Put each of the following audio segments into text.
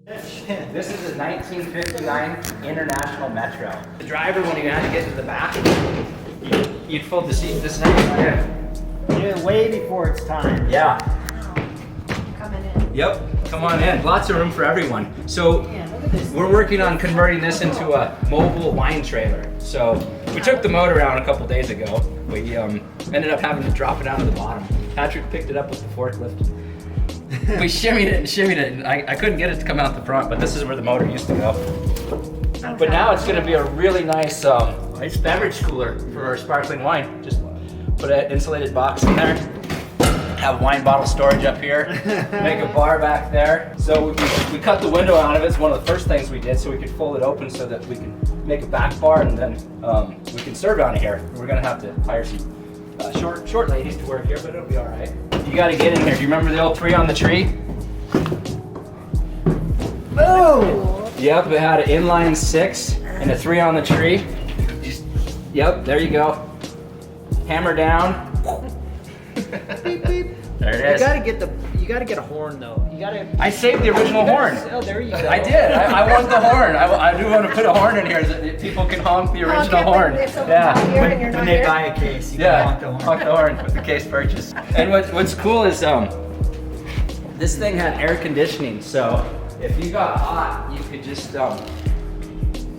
This is a 1959 International Metro. The driver, when he had to get to the back, you'd fold the seat this way. Yeah, way before it's time. Yeah. Coming in. Yep. Come on in. Lots of room for everyone. So we're working on converting this into a mobile wine trailer. So we took the motor out a couple days ago. We ended up having to drop it down to the bottom. Patrick picked it up with the forklift. We shimmied it, and I couldn't get it to come out the front, but this is where the motor used to go. But now it's going to be a really nice beverage cooler for our sparkling wine. Just put an insulated box in there, have wine bottle storage up here, make a bar back there. So we cut the window out of it. It's one of the first things we did, so we could fold it open so that we can make a back bar, and then we can serve out of here. We're going to have to hire some short ladies to work here, but it'll be all right. You got to get in here. Do you remember the old 3 on the tree? Oh! Yep, it had an inline 6 and a 3 on the tree. Yep, there you go. Hammer down. Beep, beep. There it is. You gotta get a horn though. I saved the original horn. Oh, there you go. I did. I want the horn. I do want to put a horn in here so that people can honk the original horn. When they buy a case, you can honk the horn. Honk the horn with the case purchase. And what's cool is this thing had air conditioning, so if you got hot, you could just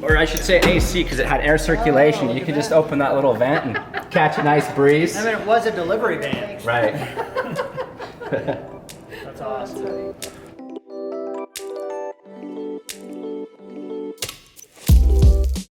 or I should say AC, because it had air circulation. You could just open that little vent and catch a nice breeze. I mean, it was a delivery van. Right. That's awesome.